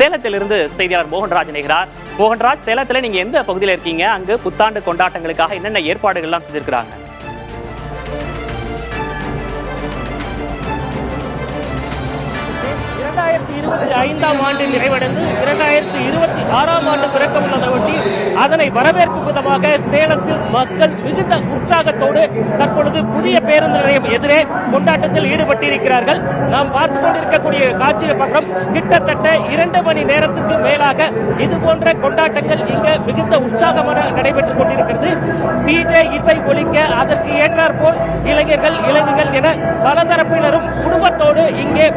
சேலத்திலிருந்து செய்தியாளர் மோகன்ராஜ் இணைகிறார். மோகன்ராஜ், சேலத்துல நீங்க எந்த பகுதியில் இருக்கீங்க? அங்கு புத்தாண்டு கொண்டாட்டங்களுக்காக என்னென்ன ஏற்பாடுகள் எல்லாம் செஞ்சிருக்கிறாங்க? 2025ஆம் ஆண்டு நிறைவடைந்து 2026ஆம் ஆண்டு பிறக்க உள்ளதையொட்டி அதனை வரவேற்கும் விதமாக சேலத்தில் மக்கள் மிகுந்த உற்சாகத்தோடு தற்பொழுது புதிய பேருந்து நிலையம் எதிரே கொண்டாட்டத்தில் ஈடுபட்டிருக்கிறார்கள். நாம் பார்த்துக் கொண்டிருக்கக்கூடிய காட்சியை பக்கம் கிட்டத்தட்ட 2 மணி நேரத்துக்கு மேலாக இது போன்ற கொண்டாட்டங்கள் இங்க மிகுந்த உற்சாகமான நடைபெற்றுக் கொண்டிருக்கிறது. டிஜே இசை ஒலிக்க அதற்கு ஏற்றாற் போல் இளைஞர்கள் இளைஞர்கள் என பலதரப்பினரும் குடும்பத்தோடு இங்கே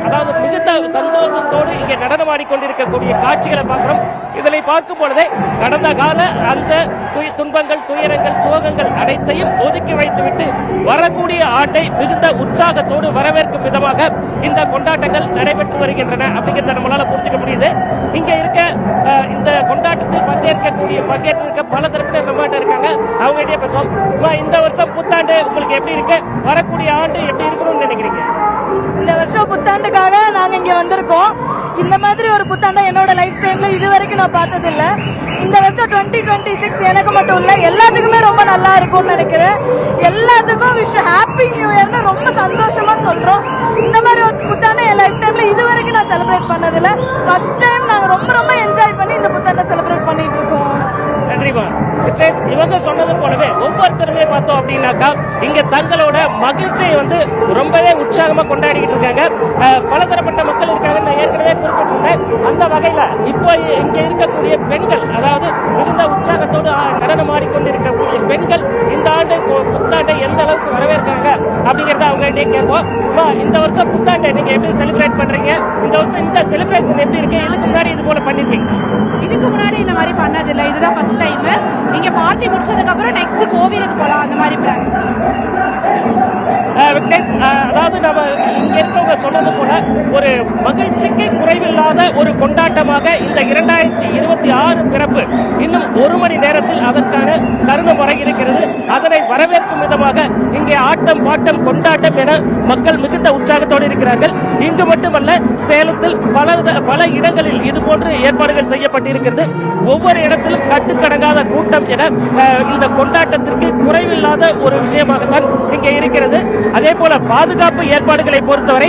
அதாவது மிகுந்த சந்தோஷத்தோடு இங்கே நடனமாடிக்கொண்டிருக்கக்கூடிய காட்சிகளை பார்க்கிறோம். இதனை பார்க்கும் பொழுதே கடந்த கால அந்த துன்பங்கள், துயரங்கள், சோகங்கள் அனைத்தையும் ஒதுக்கி வைத்துவிட்டு வரக்கூடிய ஆட்டை மிகுந்த உற்சாகத்தோடு வரவேற்கும் விதமாக இந்த கொண்டாட்டங்கள் நடைபெற்று வருகின்றன அப்படிங்கிறத நம்மளால புரிஞ்சுக்க முடியுது. இங்க இருக்க இந்த கொண்டாட்டத்தில் பங்கேற்க பல தரப்பினர் நம்மகிட்ட இருக்காங்க. அவங்க பேசுவோம். இந்த வருஷம் புத்தாண்டு உங்களுக்கு எப்படி இருக்கு? வரக்கூடிய ஆண்டு எப்படி இருக்கணும்னு நினைக்கிறீங்க? இந்த வருஷம் புத்தாண்டுக்காக நாங்க இங்க வந்திருக்கோம். இந்த மாதிரி ஒரு புத்தாண்டை என்னோட லைஃப் டைம்ல இது வரைக்கும் நான் பார்த்தது இல்ல. இந்த வருஷம் 2026 எனக்கு மட்டும் இல்ல, எல்லாத்துக்குமே ரொம்ப நல்லா இருக்கும்னு நினைக்கிறேன். எல்லாத்துக்கும் ஹாப்பி நியூ இயர்னு ரொம்ப சந்தோஷமா சொல்றோம். இந்த மாதிரி ஒரு புத்தாண்டை என் லைஃப் டைம்ல இது வரைக்கும் நான் செலிப்ரேட் பண்ணதில்ல. ஃபர்ஸ்ட் டைம் நாங்க ரொம்ப ரொம்ப என்ஜாய் பண்ணி இந்த புத்தாண்டை செலிப்ரேட் பண்ணிட்டு இருக்கோம். நன்றிமா. இவங்க சொன்னது போலவே ஒவ்வொருத்தருமே பார்த்தோம் அப்படின்னாக்கா இங்க தங்களோட மகிழ்ச்சியை ரொம்பவே உற்சாகமா கொண்டாடிக்கிட்டு இருக்காங்க. பலதரப்பட்ட மக்கள் இருக்காங்க. நான் ஏற்கனவே குறிப்பிட்டிருந்தேன். அந்த வகையில இப்போ இங்க இருக்கக்கூடிய பெண்கள், அதாவது மிகுந்த உற்சாகத்தோடு நடனம் ஆடிக்கொண்டிருக்கக்கூடிய பெண்கள் இந்த ஆண்டு புத்தாண்டை எந்த அளவுக்கு வரவேற்கிறாங்க அப்படிங்கறத அவங்க கேட்போம். இந்த வருஷம் புத்தாண்டை நீங்க எப்படி செலிப்ரேட் பண்றீங்க? இந்த வருஷம் இந்த செலிப்ரேஷன் எப்படி இருக்கு? இதுக்கு முன்னாடி இது போல பண்ணிருக்கீங்க? இதுக்கு முன்னாடி இந்த மாதிரி பண்ணதில்லை. இதுதான் ஃபர்ஸ்ட் டைம். நீங்க பார்ட்டி முடிச்சதுக்கு அப்புறம் நெக்ஸ்ட் கோவிலுக்கு போலாம், அந்த மாதிரி பிளான். அதாவது நம்ம இங்க இருக்கவங்க சொன்னது போல ஒரு மகிழ்ச்சிக்கு குறைவில்லாத ஒரு கொண்டாட்டமாக இந்த 2026 பிறப்பு இன்னும் 1 மணி நேரத்தில் அதற்கான தருணம் வர இருக்கிறது. அதனை வரவேற்கும் விதமாக இங்கே ஆட்டம் பாட்டம் கொண்டாட்டம் என மக்கள் மிகுந்த உற்சாகத்தோடு இருக்கிறார்கள். இங்கு மட்டுமல்ல, சேலத்தில் பல இடங்களில் இது போன்று ஏற்பாடுகள் செய்யப்பட்டிருக்கிறது. ஒவ்வொரு இடத்திலும் கட்டுக்கடங்காத கூட்டம் என இந்த கொண்டாட்டத்திற்கு குறைவில்லாத ஒரு விஷயமாகத்தான் இங்கே இருக்கிறது. அதே போல பாதுகாப்பு ஏற்பாடுகளை பொறுத்தவரை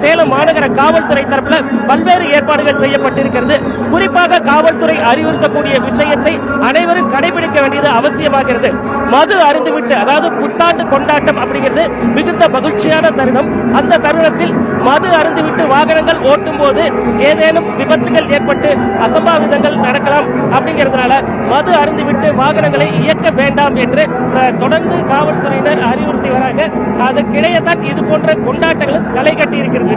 சேலம் மாநகர காவல்துறை தரப்பில் பல்வேறு ஏற்பாடுகள் செய்யப்பட்டிருக்கிறது. குறிப்பாக காவல்துறை அறிவுறுத்தக்கூடிய விஷயத்தை அனைவரும் கடைபிடிக்க வேண்டியது அவசியமாகிறது. மது அருந்துவிட்டு, அதாவது புத்தாண்டு கொண்டாட்டம் அப்படிங்கிறது மிகுந்த மகிழ்ச்சியான தருணம். அந்த தருணத்தில் மது அருந்துவிட்டு வாகனங்கள் ஓட்டும் போது ஏதேனும் விபத்துகள் ஏற்பட்டு அசம்பாவிதங்கள் நடக்கலாம். அப்படிங்கிறதுனால மது அருந்துவிட்டு வாகனங்களை இயக்க வேண்டாம் என்று தொடர்ந்து காவல்துறையினர் அறிவுறுத்தி வராங்க. அதற்கிடையே தான் இது போன்ற கொண்டாட்டங்களும் களை கட்டி இருக்கிறது.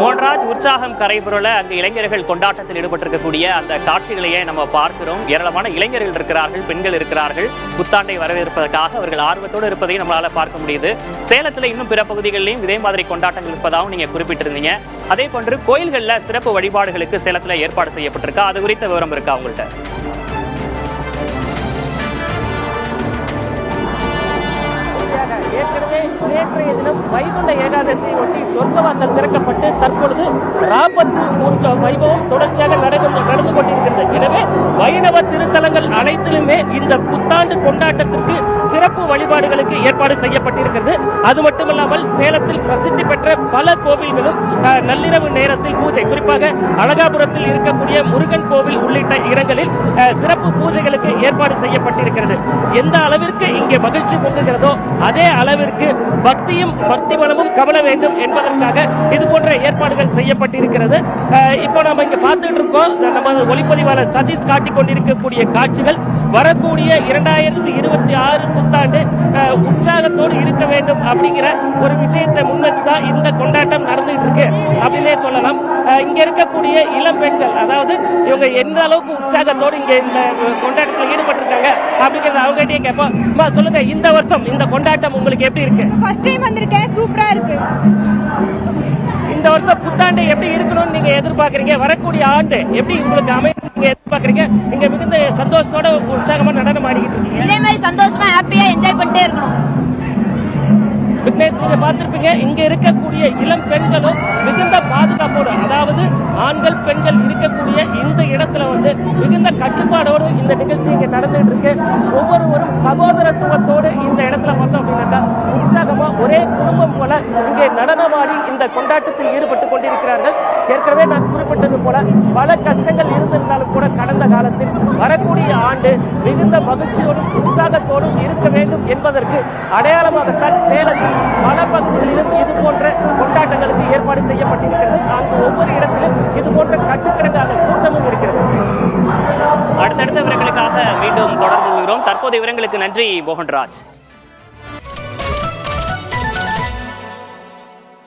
மோகன்ராஜ், உற்சாகம் கரைபுரள அங்கு இளைஞர்கள் கொண்டாட்டத்தில் ஈடுபட்டிருக்கக்கூடிய அந்த காட்சிகளையே நம்ம பார்க்கிறோம். ஏராளமான இளைஞர்கள் இருக்கிறார்கள், பெண்கள் இருக்கிறார்கள். புத்தாண்டை வரவேற்பதற்காக அவர்கள் ஆர்வத்தோடு இருப்பதையும் நம்மளால பார்க்க முடியுது. சேலத்துல இன்னும் பிற பகுதிகளிலும் இதே மாதிரி கொண்டாட்டங்கள் இருப்பதாகவும் நீங்க குறிப்பிட்டிருந்தீங்க. அதே போன்று கோயில்கள்ல சிறப்பு வழிபாடுகளுக்கு சேலத்துல ஏற்பாடு செய்யப்பட்டிருக்கா? அது குறித்த விவரம் இருக்கா உங்கள்கிட்ட? ஏற்கனவே நேற்றைய தினம் வைகுண்ட ஏகாதசியை ஒட்டி சொர்க்கவாசல் திறக்கப்பட்டு தற்பொழுது ராபத்து வைபவம் தொடர்ச்சியாக நடந்து கொண்டிருக்கிறது. எனவே வைணவ திருத்தலங்கள் அனைத்திலுமே இந்த புத்தாண்டு கொண்டாட்டத்திற்கு சிறப்பு வழிபாடுகளுக்கு ஏற்பாடு செய்யப்பட்டிருக்கிறது. அது மட்டுமல்லாமல் சேலத்தில் பிரசித்தி பெற்ற பல கோவில்களும் நள்ளிரவு நேரத்தில் பூஜை, குறிப்பாக அழகாபுரத்தில் இருக்கக்கூடிய முருகன் கோவில் உள்ளிட்ட இடங்களில் சிறப்பு பூஜைகளுக்கு ஏற்பாடு செய்யப்பட்டிருக்கிறது. எந்த அளவிற்கு இங்கே மகிழ்ச்சி பொங்குகிறதோ அதே அளவிற்கு பக்தியும் பக்தி மனமும் கவல வேண்டும் என்பதற்காக இது போன்ற ஏற்பாடுகள் செய்யப்பட்டிருக்கிறது. இப்போ நம்ம இங்க பார்த்துட்டு இருக்கோம். நமது ஒளிப்பதிவாளர் சதீஷ் காட்டிக் கொண்டிருக்கக்கூடிய காட்சிகள் வரக்கூடிய 2026 புத்தாண்டு உற்சாகத்தோடு இருக்க வேண்டும் அப்படிங்கிற ஒரு விஷயத்தை முன்வச்சுதான் இந்த கொண்டாட்டம் நடந்துட்டு இருக்கு அப்படின்னே சொல்லலாம். இங்க இருக்கக்கூடிய இளம் பெண்கள், அதாவது இவங்க எந்த அளவுக்கு உற்சாகத்தோடு இங்க இந்த கொண்டாட்டத்தில் ஈடுபட்டிருக்காங்க அப்படிங்கறத அவங்ககிட்டயே கேட்போம். சொல்லுங்க, இந்த வருஷம் இந்த கொண்டாட்டம் உங்களுக்கு எப்படி இருக்கு? ஃபர்ஸ்ட் டைம் வந்திருக்கேன், சூப்பரா இருக்கு. இந்த வருஷம் புத்தாண்டு எப்படி இருக்கணும்னு நீங்க எதிர்பார்க்கறீங்க? வரக்கூடிய ஆண்டு எப்படி உங்களுக்கு அமையும் நீங்க எதிர்பார்க்கறீங்க? நீங்க மிகுந்த விக்னேஷ், நீங்க பார்த்திருப்பீங்க, இங்க இருக்கக்கூடிய இளம் பெண்களும் மிகுந்த பாதுகாப்போடு, அதாவது ஆண்கள் பெண்கள் இருக்கக்கூடிய இந்த இடத்துல வந்து மிகுந்த கட்டுப்பாடோடு இந்த நிகழ்ச்சி இங்க நடந்துட்டு இருக்கு. ஒவ்வொருவரும் சகோதரத்துவத்தோடு இந்த இடத்துல பார்த்தோம் அப்படின்னாக்கா உற்சாகமா ஒரே குடும்பம் போல இங்கே நடனமாடி இந்த கொண்டாட்டத்தில் ஈடுபட்டுக் கொண்டிருக்கிறார்கள். ஏற்கனவே நான் குறிப்பிட்டது போல பல கஷ்டங்கள் இருந்திருந்தாலும் கூட கடந்த காலத்தில் வரக்கூடிய ஆண்டு மிகுந்த மகிழ்ச்சியோடும் உற்சாகத்தோடும் இருக்க வேண்டும் என்பதற்கு அடையாளமாகத்தான் சேலத்தில் பல பகுதிகளிலும் இது போன்ற கொண்டாட்டங்களுக்கு ஏற்பாடு செய்யப்பட்டிருக்கிறது. அங்கு ஒவ்வொரு இடத்திலும் இது போன்ற கட்டுக்கடங்கான கூட்டமும் இருக்கிறது. அடுத்தடுத்த விவரங்களுக்காக மீண்டும் தொடர்பு கொள்கிறோம். தற்போதைய விவரங்களுக்கு நன்றி மோகன்ராஜ்.